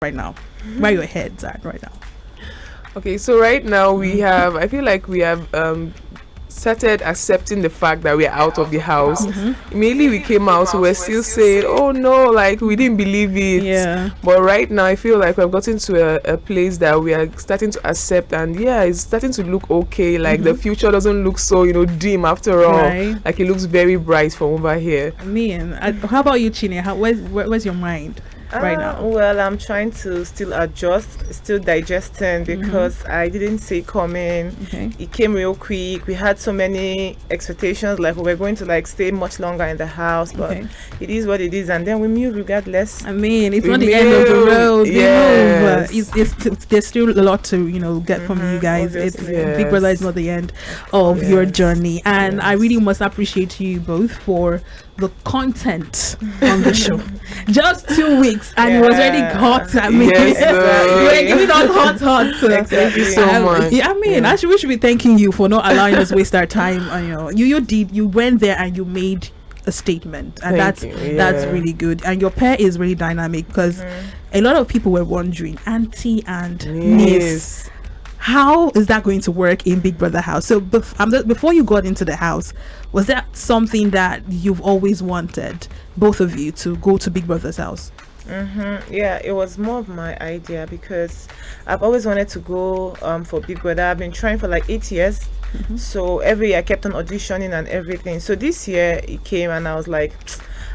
right now? Where your heads at right now? Okay, so right now I feel like we have started accepting the fact that we're out of the house. Immediately we came out, we were still saying, oh no, like we didn't believe it. Yeah. But right now I feel like we've gotten to a place that we are starting to accept, and yeah, it's starting to look okay. Like the future doesn't look so, dim after all. Right. Like it looks very bright from over here. How about you, Chine? Where's your mind right now? Well, I'm trying to still adjust, still digesting, because I didn't see it coming. Okay. It came real quick. We had so many expectations, like we were going to like stay much longer in the house, but it is what it is, and then we move regardless. It's not the end of the road. Yes. It's there's still a lot to get from you guys. Obviously. Big Brother is not the end of your journey, and I really must appreciate you both for the content on the show. Just 2 weeks and it was already hot. We're giving us hot. Thank you so much. Actually, we should be thanking you for not allowing us waste our time. You went there and you made a statement, and that's really good. And your pair is really dynamic, because a lot of people were wondering, auntie and niece, how is that going to work in Big Brother house? So before you got into the house, was that something that you've always wanted, both of you, to go to Big Brother's house? Yeah, it was more of my idea, because I've always wanted to go for Big Brother. I've been trying for like 8 years. So every year I kept on auditioning and everything. So this year it came and I was like,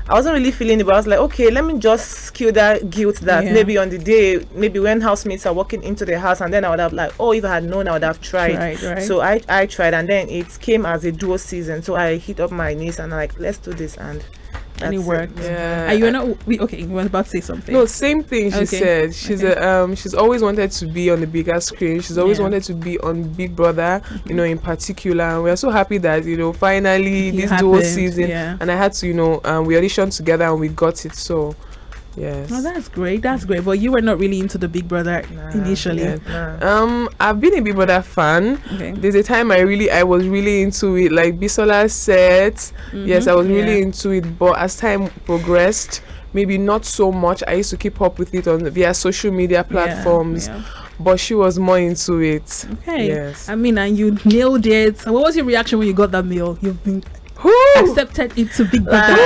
I wasn't really feeling it, but I was like, okay, let me just kill that guilt that maybe on the day, maybe when housemates are walking into the house, and then I would have like, oh, if I had known, I would have tried. Right. So I tried, and then it came as a duo season. So I hit up my niece and I'm like, let's do this, and it worked. Yeah. And you're not you were about to say something. No, same thing she said. She's always wanted to be on the bigger screen. She's always wanted to be on Big Brother, in particular. And we're so happy that, finally this dual season. Yeah. And I had to, we auditioned together and we got it. So yes. Oh, that's great. But you were not really into the Big Brother initially. Yeah. I've been a Big Brother fan. Okay. There's a time I was really into it. Like Bisola said, yes, I was really into it. But as time progressed, maybe not so much. I used to keep up with it via social media platforms. Yeah. But she was more into it. Okay. Yes. And you nailed it. So what was your reaction when you got that mail? You've been accepted into Big Brother.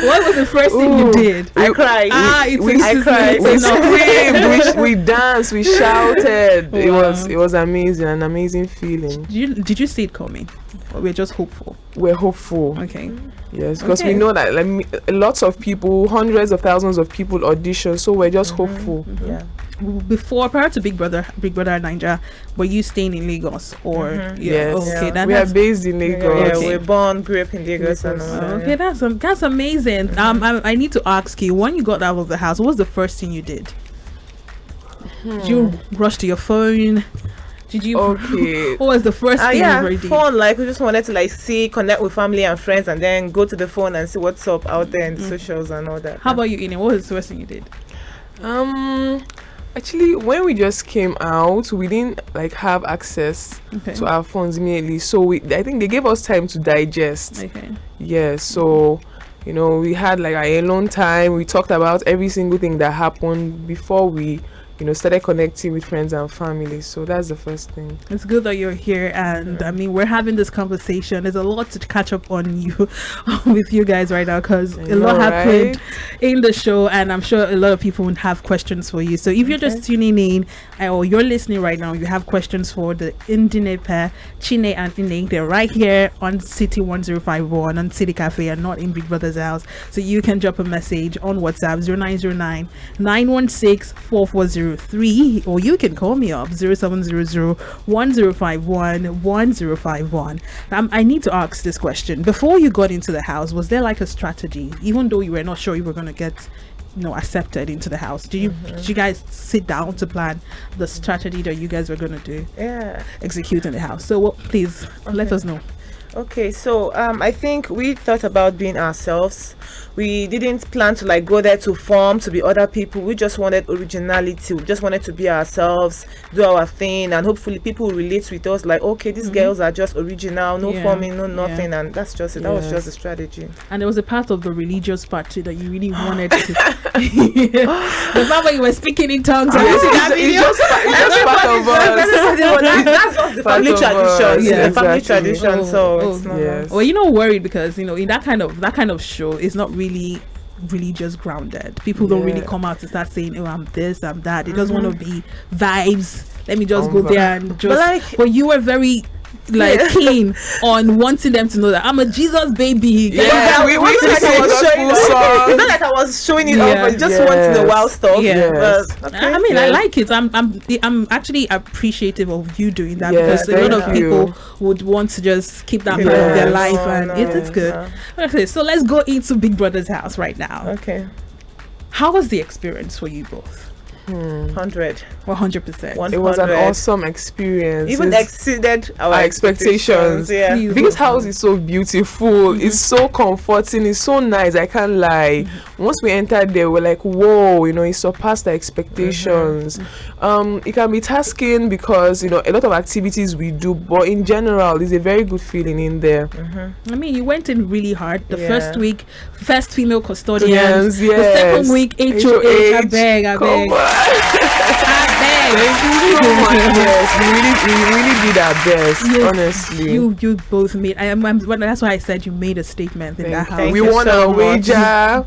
What was the first thing you did? I cried. I cried. We screamed. We danced. We shouted. Wow. It was amazing. An amazing feeling. Did you see it coming? Or we're just hopeful? We're hopeful. Okay. Yes, because we know that lots of people, hundreds of thousands of people audition, so we're just hopeful. Yeah. Prior to Big Brother Nigeria, were you staying in Lagos or? Yes. Okay, we are based in Lagos. Yeah, grew up in Lagos. Okay, that's amazing. I need to ask you, when you got out of the house, what was the first thing you did? Did you rush to your phone? Did you? Okay. What was the first thing you already did? Phone. We just wanted to connect with family and friends, and then go to the phone and see what's up out there in the socials and all that. How about you, Ine? What was the first thing you did? Actually, when we just came out, we didn't have access to our phones immediately. So I think they gave us time to digest. Okay. Yeah. So, we had our alone time. We talked about every single thing that happened before we started connecting with friends and family. So that's the first thing. It's good that you're here, and we're having this conversation. There's a lot to catch up on with you guys right now, because a lot happened in the show, and I'm sure a lot of people would have questions for you. So if you're just tuning in or you're listening right now, you have questions for the NDI pair, Chine and Ine. They're right here on City 1051 on City Cafe, and not in Big Brother's house. So you can drop a message on WhatsApp 0909 916 4403, or you can call me up 0700 1051 1051. I need to ask this question. Before you got into the house, was there a strategy, even though you were not sure you were going to get accepted into the house? Did you guys sit down to plan the strategy that you guys were going to do execute in the house? So please let us know. Okay, so I think we thought about being ourselves. We didn't plan to like go there to form to be other people. We just wanted originality. We just wanted to be ourselves, do our thing, and hopefully people will relate with us. Like, okay, these girls are just original, no forming, no nothing, and that's just it. That was just a strategy. And there was a part of the religious part too that you really wanted to. The part where you were speaking in tongues. It's just part of us. That's just the family tradition. Yeah, family tradition. So it's not. Yes. Well, you're not worried because in that kind of show, it's not really religious grounded. People don't really come out to start saying, "Oh, I'm this, I'm that." They just want to be vibes. Let me just go there and just. But you were very keen on wanting them to know that I'm a Jesus baby. Yeah, we like it's not like I was showing it off, but just once in a while stuff. I mean, I like it. I'm actually appreciative of you doing that because a lot of people would want to just keep that part of their life, and it's good. Okay, so let's go into Big Brother's house right now. Okay, how was the experience for you both? 100. 100%. It was an awesome experience. Even exceeded our expectations. Yeah. This house is so beautiful. It's so comforting. It's so nice. I can't lie. Once we entered there, we're like, whoa, it surpassed our expectations. It can be tasking because, a lot of activities we do, but in general, it's a very good feeling in there. I mean, you went in really hard. The first week, first female custodians. The second week, HOH. I beg. Thank you so much. Yes, we really did our best. Honestly, you both made. That's why I said you made a statement in that house. We won a wager.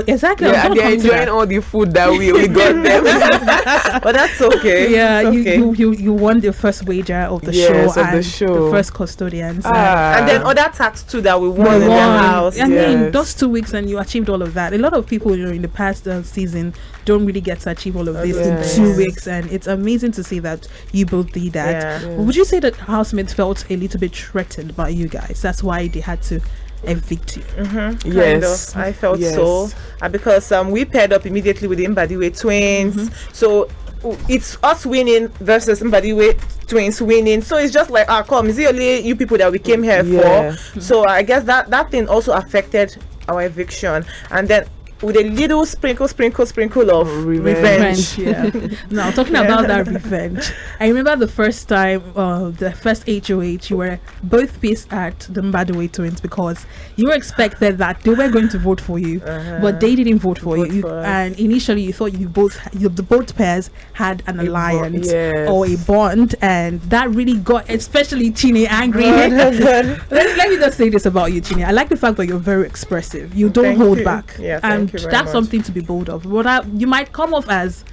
Exactly. Yeah, and they're enjoying all the food that we got them. But that's okay. Yeah, you won the first wager of the show. The first custodians. And then other tax too that we won in the house. I mean, those 2 weeks and you achieved all of that. A lot of people, in the past season don't really get to achieve all of this in 2 weeks, and it's amazing to see that you both did that. Would you say that housemates felt a little bit threatened by you guys? That's why they had to evict you? Yes, I felt so, because we paired up immediately with the Mbadiwe twins, so it's us winning versus Mbadiwe twins winning, so it's just like, come, is it only you people that we came here for? So I guess that thing also affected our eviction, and then with a little sprinkle of revenge. Now, talking about that revenge, I remember the first time, the first HOH, you were both pissed at the Mbadiwe twins because you expected that they were going to vote for you, but they didn't vote for you. And initially, you thought the both pairs had an alliance or a bond, and that really got especially Chine angry. Let me just say this about you, Chine. I like the fact that you're very expressive. You don't hold back. And that's something to be bold of. But you might come off as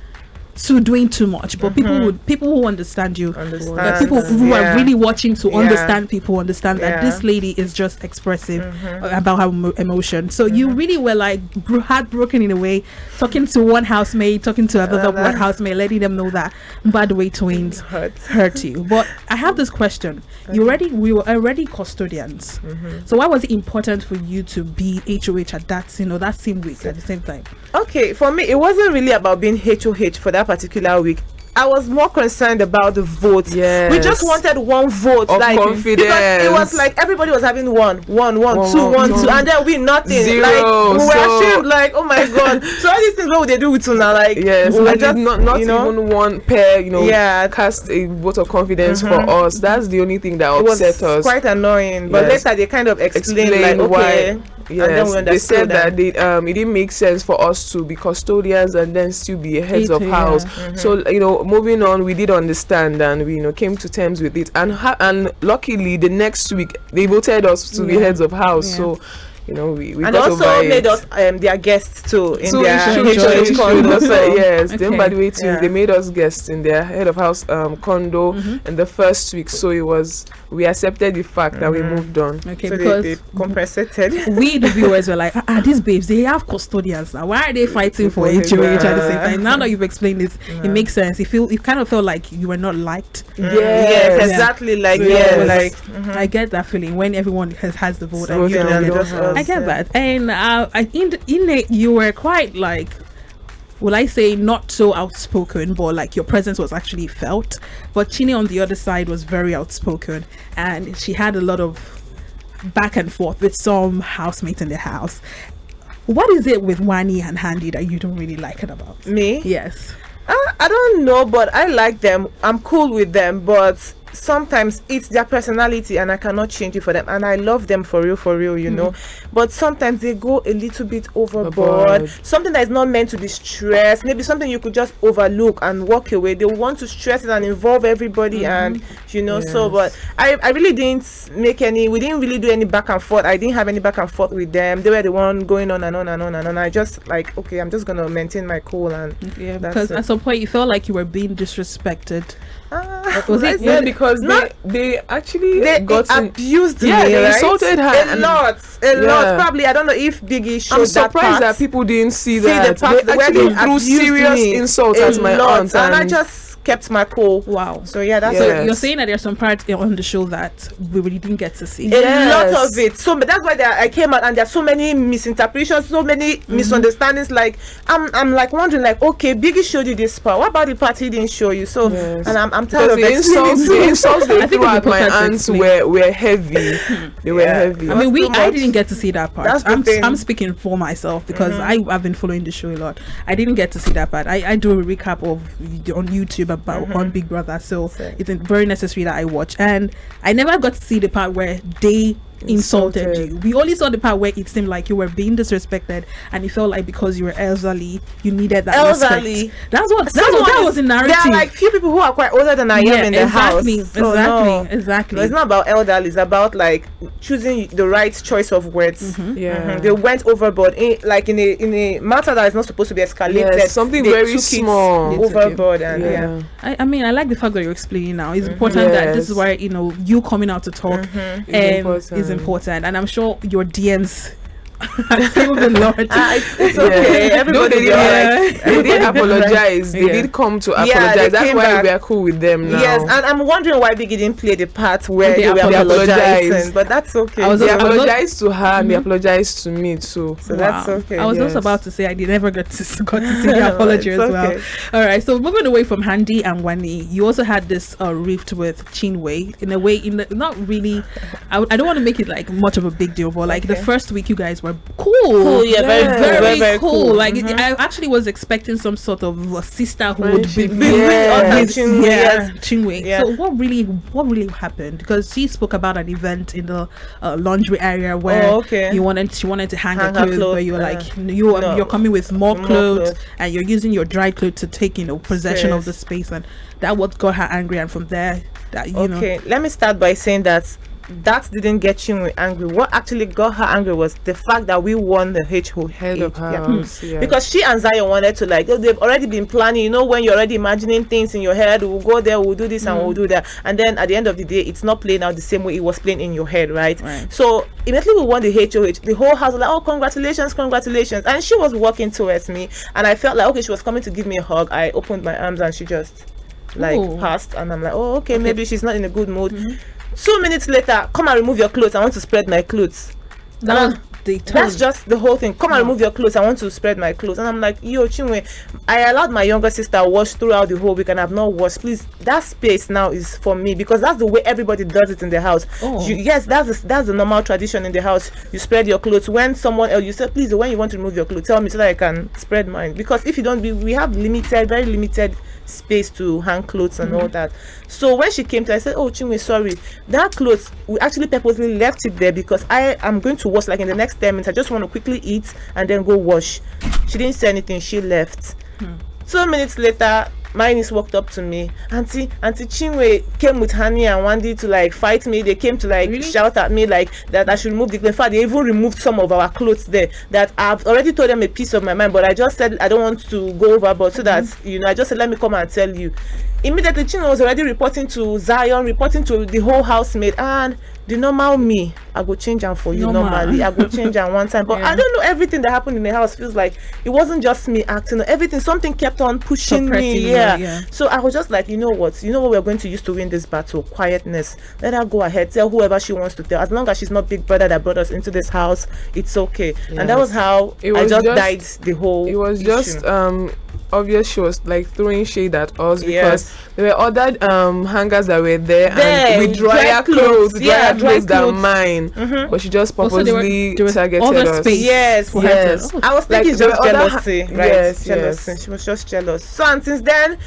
doing too much, but people who understand you, people who are really watching to understand that this lady is just expressive about her emotion. So you really were like heartbroken in a way, talking to one housemate, talking to another one housemate, letting them know that by the way twins hurt you. But I have this question. We were already custodians. So why was it important for you to be HOH at that same week at the same time? Okay, for me it wasn't really about being HOH for that particular week. I was more concerned about the vote. Yes. We just wanted one vote, of confidence. Because it was like everybody was having one, two, and then we nothing. Zero. Like we were ashamed. Like, oh my god! So all these things, what would they do with Tuna? Like, I just not even one pair. Cast a vote of confidence for us. That's the only thing that upset us. Quite annoying. But later they kind of explained like, okay. Why. Yes, they said that it didn't make sense for us to be custodians and then still be heads of house. So moving on, we did understand and we came to terms with it. And luckily, the next week they voted us to be heads of house. So. We and got also over made it. us their guests too in their HOH condo. Yes, okay. the Mbadiwe twins, they made us guests in their head of house condo in the first week. So we accepted the fact that we moved on. Okay, so because they compensated. We the viewers were like, these babes, they have custodians now. Why are they fighting for HOH at the same time? Now that you've explained this, it makes sense. It kind of felt like you were not liked. Yes, exactly. Like I get that feeling when everyone has the vote and you don't. I get that. And in it, you were quite like, will I say not so outspoken, but like your presence was actually felt. But Chine on the other side was very outspoken, and she had a lot of back and forth with some housemates in the house. What is it with Wanni and Handi that you don't really like it about? Me? Yes. I don't know, but I like them. I'm cool with them, but sometimes it's their personality and I cannot change it for them, and I love them for real, you know, but sometimes they go a little bit overboard. Something that is not meant to be stressed, maybe something you could just overlook and walk away, they want to stress it and involve everybody, and you know, so but I really didn't make any, we didn't really do any back and forth. I didn't have any back and forth with them. They were the one going on and on and on and on. I just like, okay, I'm just gonna maintain my cool, and because at some point you felt like you were being disrespected. Was it? Yeah, because they actually abused me. Yeah, they right? insulted her a lot. Probably I don't know if Biggie showed I'm surprised that people didn't see that. They actually threw serious insults at my aunt, and I just kept my cool. Wow. So yeah, that's so you're saying that there's some parts on the show that we really didn't get to see. A lot of it. So that's why I came out, and there's so many misinterpretations, so many misunderstandings. Like I'm like wondering, like, okay, Biggie showed you this part. What about the part he didn't show you? So and I'm tired of the insults they threw at my aunts were heavy. They were heavy. I mean, I didn't get to see that part. That's I'm speaking for myself because I've been following the show a lot. I didn't get to see that part. I do a recap on YouTube about on Big Brother, so it's very necessary that I watch, and I never got to see the part where they insulted you. We only saw the part where it seemed like you were being disrespected, and it felt like because you were elderly, you needed that respect. That was the narrative. There are like few people who are quite older than I am in the house. Exactly. No, it's not about elderly. It's about like choosing the right choice of words. They went overboard in a matter that is not supposed to be escalated. Something very small overboard, and I mean, I like the fact that you're explaining now. It's important that this is why you coming out to talk is important, and I'm sure your DMs I feel the Lord. It's okay. Everybody they did apologize. They did come to apologize. That's why we are cool with them now. Yes, and I'm wondering why Biggie didn't play the part where they were apologizing. But that's okay. They apologized to her and they apologized to me too. So that's okay. I was also about to say I did never got to see the apology as well. All right, so moving away from Handi and Wanni, you also had this rift with Chinwe in a way. Not really. I don't want to make it like much of a big deal, but like the first week you guys were cool. Very cool. Like I actually was expecting some sort of sisterhood Chinwe. So what really happened? Because she spoke about an event in the laundry area where she wanted to hang her clothes, where you're like you're coming with more clothes and you're using your dry clothes to take possession of the space, and that what got her angry, and from there let me start by saying that didn't get Chinwe angry. What actually got her angry was the fact that we won the head of house. Because she and Zion wanted to they've already been planning, when you're already imagining things in your head, we'll go there, we'll do this and we'll do that, and then at the end of the day it's not playing out the same way it was playing in your head, right? So immediately we won the HOH, the whole house was like, oh, congratulations, and she was walking towards me and I felt like, okay, she was coming to give me a hug. I opened my arms and she just passed, and I'm like, oh, okay, maybe she's not in a good mood. 2 minutes later, come and remove your clothes, I want to spread my clothes. That's just the whole thing. Come and remove your clothes, I want to spread my clothes. And I'm like, yo, Chinwe, I allowed my younger sister to wash throughout the whole week and I've not washed. Please, that space now is for me, because that's the way everybody does it in the house. Yes, that's the normal tradition in the house. You spread your clothes. When someone else, you say, please, when you want to remove your clothes, tell me so that I can spread mine. Because if you don't, we have very limited space to hang clothes and all that. So when she came to, I said, oh, Chinwe, sorry, that clothes, we actually purposely left it there because I am going to wash like in the next 10 minutes. I just want to quickly eat and then go wash. She didn't say anything. She left. 2 minutes later, my niece walked up to me. Auntie Chinwe came with Hani and Wandi to fight me. They came to shout at me that I should remove the clothes. In fact, they even removed some of our clothes there that I've already told them a piece of my mind, but I just said I don't want to go overboard, so that I just said let me come and tell you. Immediately Chinwe was already reporting to Zion, reporting to the whole housemate, and the normal me, I go change them for you normally. I go change them one time, but I don't know, everything that happened in the house feels like it wasn't just me acting. Everything, something kept on pushing me. So I was just like, you know what we're going to use to win this battle? Quietness. Let her go ahead, tell whoever she wants to tell. As long as she's not Big Brother that brought us into this house, it's okay. And that was how I just died the whole It was issue. just obvious she was like throwing shade at us because there were other hangers that were there and with drier clothes, dry clothes than clothes. mine. But she just purposely there was targeted other us. space. Yes. I was thinking Like, just there were other jealousy, right? Yes, Jealousy. yes. She was just jealous. So and since then,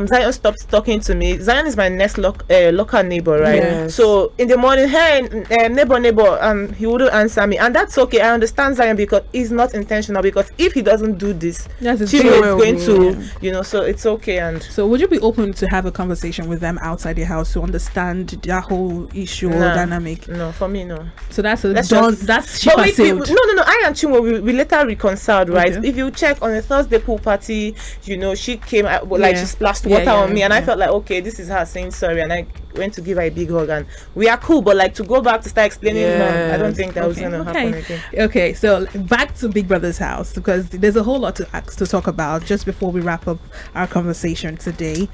Zion stopped talking to me. Zion is my next local neighbor, right? Yes. So in the morning, hey, neighbor, he wouldn't answer me, and that's okay. I understand Zion because he's not intentional. Because if he doesn't do this, she is going to, so it's okay. And so, would you be open to have a conversation with them outside the house to understand that whole issue or dynamic? No, for me, no. So that's that's she no. I and Chinwo, we later reconciled, right? Okay. If you check on a Thursday pool party, she came like she splashed water on me, and I felt like, okay, this is her saying sorry, and I went to give her a big hug, and we are cool. But like to go back to start explaining, no, I don't think that was gonna happen again. Okay, so back to Big Brother's house, because there's a whole lot to talk about just before we wrap up our conversation today.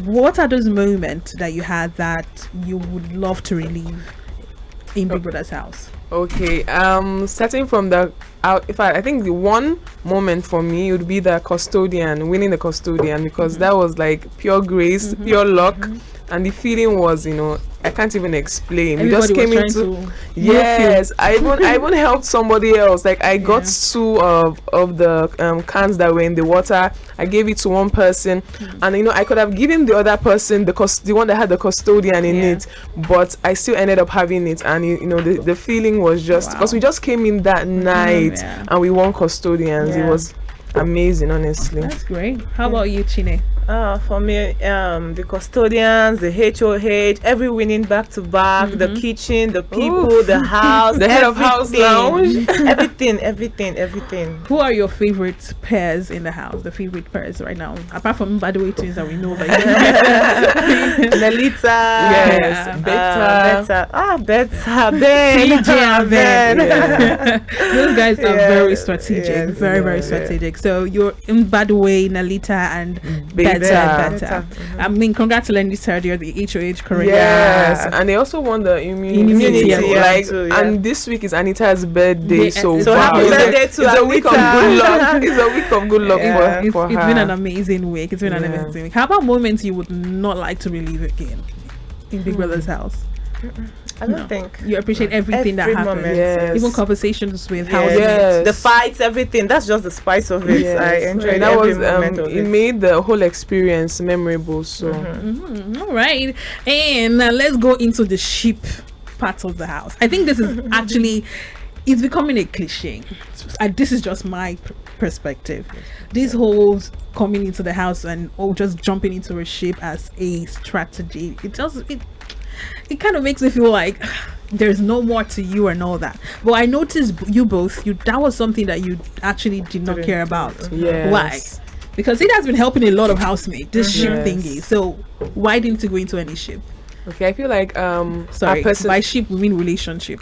What are those moments that you had that you would love to relive in Big Brother's house? Okay, starting from the I think the one moment for me would be the custodian, winning the custodian, because that was like pure grace, pure luck, and the feeling was, I can't even explain. We just came into I even helped somebody else. Like I got two of the cans that were in the water. I gave it to one person, and I could have given the other person the one that had the custodian in it, but I still ended up having it, and the feeling was just because we just came in that night and we won custodians. It was amazing, honestly. That's great. How about you, Chine? For me, the custodians, the HOH, every winning back to back, the kitchen, the people, the house, the head of house lounge, everything. Who are your favorite pairs in the house? The favorite pairs right now, apart from by the way twins that we know, like Nelita, Beta, CJ and Ben. Those guys are very strategic, very strategic. So you're in, by the way, Nelita and Beta. I mean, congratulations, you're the HOH correct. Yes, and they also won the immunity. And this week is Anita's birthday, so happy birthday to it's a week of good luck. It's a week of good luck for her. It's been an amazing week. How about moments you would not like to relive again in Big Brother's house? I don't think you appreciate everything that happened. Even conversations with housemates, the fights, everything. That's just the spice of it. I enjoyed that. Every moment of it made the whole experience memorable. So all right, and now let's go into the sheep part of the house. I think this is actually it's becoming a cliche. This is just my perspective. This whole coming into the house and just jumping into a sheep as a strategy, it kind of makes me feel like there's no more to you and all that. But I noticed that was something that you actually did not care about. Why? Because it has been helping a lot of housemates, this ship thingy. So why didn't you go into any ship? Okay, I feel like sorry, by ship we mean relationship.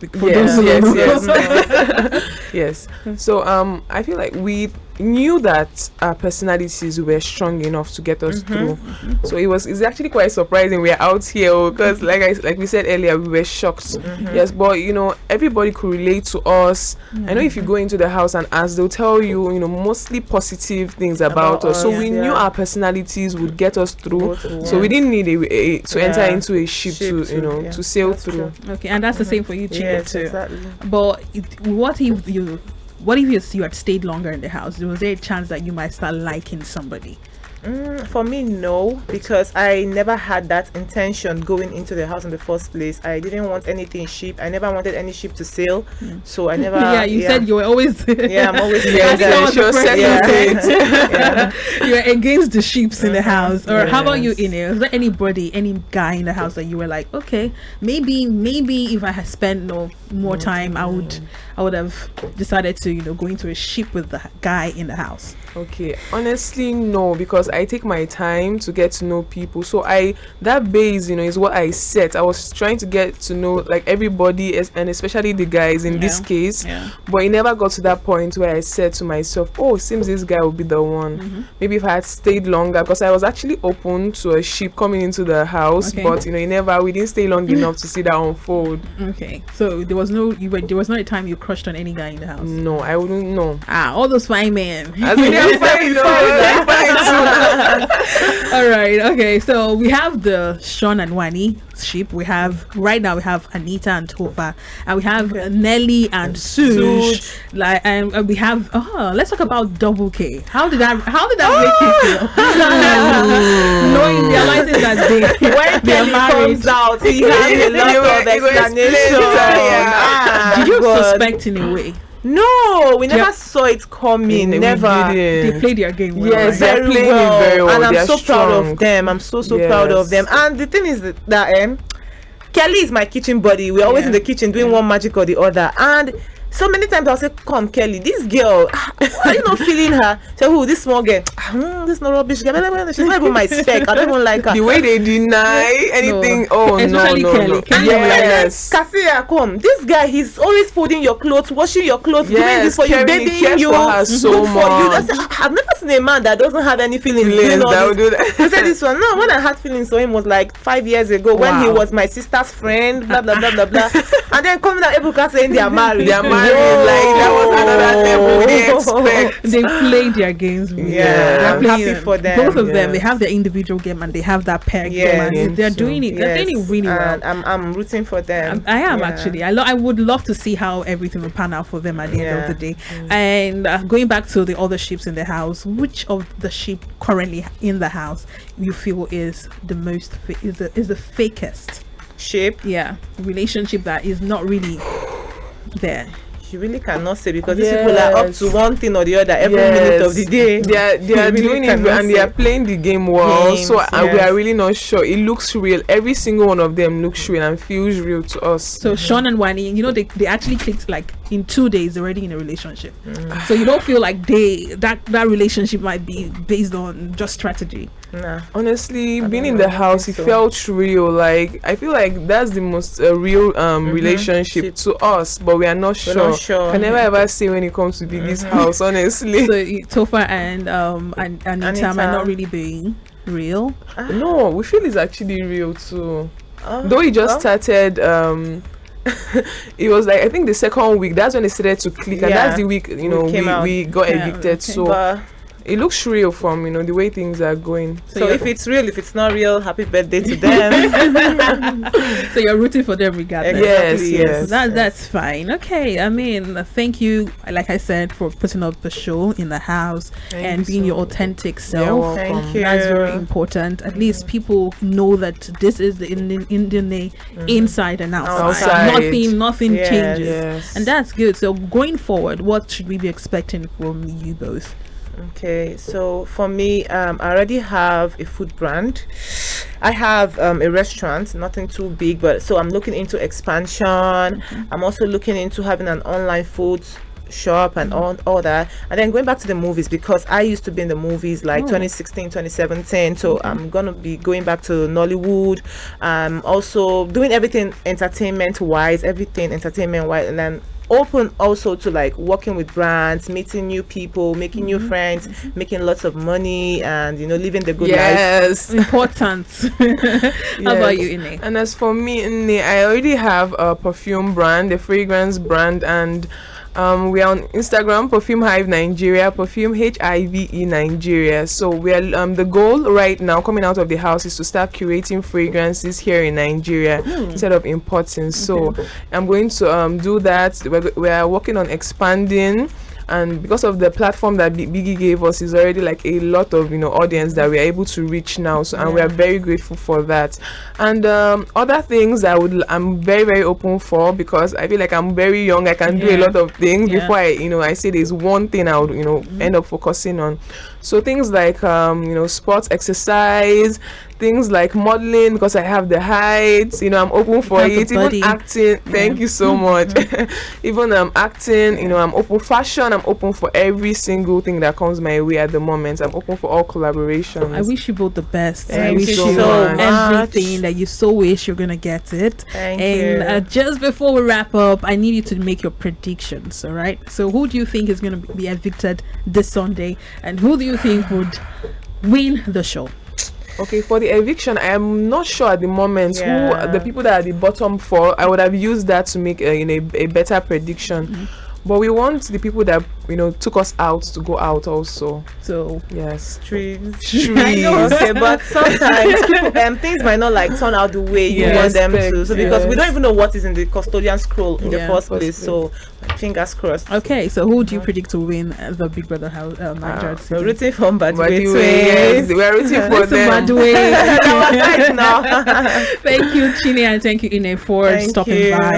Yes. So I feel like we knew that our personalities were strong enough to get us through. So it's actually quite surprising we're out here because like we said earlier, we were shocked. Yes, but everybody could relate to us. I know if you go into the house and ask, they'll tell you mostly positive things about us. So we knew our personalities would get us through. So we didn't need to enter into a ship to sail through. Okay, and that's the same for you, Chino, too. Exactly. But what if you had stayed longer in the house? Was there a chance that you might start liking somebody? For me, no, because I never had that intention going into the house in the first place. I didn't want anything sheep. I never wanted any sheep to sail. So I never. You said you were always. I'm always. You're against the sheeps in the house. Or how about you, Ine? Was there any guy in the house that you were like, okay, maybe if I had spent more time, I would have decided to go into a ship with the guy in the house? Okay, honestly, no, because I take my time to get to know people. So that base, is what I set. I was trying to get to know like everybody, and especially the guys in this case. But it never got to that point where I said to myself, oh, it seems this guy will be the one. Maybe if I had stayed longer, because I was actually open to a ship coming into the house, but we didn't stay long enough to see that unfold. Okay, so there was not a time you crushed on any guy in the house? No, I wouldn't know. All those fine men. As many I'm fine too. All right, okay. So we have the Sean and Wanni ship. We have Anita and Tofa, and we have Nelly and Suj. Like, and we have let's talk about Double K. How did that make you feel? Realizing that when Kelly comes out, he has a lot of explanation. Did you suspect in a way? No, we never saw it coming. Never. They played their game well. Yes, right? they're playing it very well. And I'm so strong. proud of them. I'm so proud of them. And the thing is that Kelly is my kitchen buddy. We're always in the kitchen doing one magic or the other. And so many times I'll say, come Kelly, this girl, are you not feeling her? Say, who, this small girl? This no rubbish girl. She's not even my spec. I don't even like her. The way they deny anything. No. Oh, especially no. Kelly. Yes. Cassia, come. This guy, he's always folding your clothes, washing your clothes, doing this for you, babying you, for her so good for you. much. I've never seen a man that doesn't have any feelings. That would do that. He said this one. No, when I had feelings for him was like 5 years ago when he was my sister's friend, blah blah blah blah blah. And then coming out Ebuka saying they are married. They are married. Like that was another level we expect. They played their games. I'm happy for them. Both of them, they have their individual game and they have that pair game. And they're doing it. They're doing it really well. I'm rooting for them. I am actually. I would love to see how everything will pan out for them at the end of the day. And going back to the other ships in the house, which of the ship currently in the house you feel is the most is the fakest ship? Yeah, relationship that is not really there. You really cannot say because these people are up to one thing or the other every minute of the day. They are doing it and they are playing the game well. We are really not sure. It looks real. Every single one of them looks real and feels real to us. So Sean and Wanni, they actually clicked like in 2 days already in a relationship. So you don't feel like that relationship might be based on just strategy. Nah. Honestly, being in the house, it felt real. Like I feel like that's the most real relationship to us, but we are not sure. Can never ever say when it comes to Biggie's house, honestly. So Tofa and Anita might not really being real. No, we feel it's actually real too. Though it just started it was like I think the second week, that's when it started to click, and that's the week we got evicted. So it looks real from the way things are going. So if it's real, if it's not real, happy birthday to them. So you're rooting for them regardless. Yes. That's fine. Okay, I mean, thank you, like I said, for putting up the show in the house and being your authentic self. Thank you. That's very important. At least people know that this is the Indian inside and outside. Nothing changes, and that's good. So going forward, what should we be expecting from you both? Okay, so for me, I already have a food brand. I have a restaurant, nothing too big, but so I'm looking into expansion. I'm also looking into having an online food shop and all that, and then going back to the movies because I used to be in the movies like 2016 2017, so I'm gonna be going back to Nollywood, also doing everything entertainment wise, and then open also to like working with brands, meeting new people, making new friends, making lots of money, and living the good life. Yes, important. How about you, Ine? And as for me, Ine, I already have a perfume brand, a fragrance brand, and we are on Instagram, Perfume Hive Nigeria, Perfume HIVE Nigeria. So we are the goal right now coming out of the house is to start curating fragrances here in Nigeria instead of importing. So I'm going to do that. We are working on expanding. And because of the platform that Biggie gave us, is already like a lot of audience that we are able to reach now. So and we are very grateful for that. And other things I'm very, very open for, because I feel like I'm very young. I can do a lot of things before I say there's one thing I would end up focusing on. So things like sports, exercise, things like modeling, because I have the height, I'm open for it. Even acting, thank you so much. Even acting, I'm open. Fashion, I'm open for every single thing that comes my way at the moment. I'm open for all collaborations. I wish you both the best. Thank I wish you so everything that you so wish you're gonna get it. Thank you. Just before we wrap up, I need you to make your predictions. All right. So who do you think is gonna be evicted this Sunday, and who do you think would win the show? Okay, for the eviction, I am not sure at the moment who the people that are at the bottom for. I would have used that to make a better prediction. but we want the people that took us out to go out also. So yes, streams. Okay, but sometimes people, things might not like turn out the way you want them to. So because we don't even know what is in the custodian scroll in the first place. So fingers crossed. Okay, so who do you predict to win the Big Brother house? We're rooting for Badway. Yes, we're rooting for them. Thank you, Chini, and thank you, Ine, for stopping by.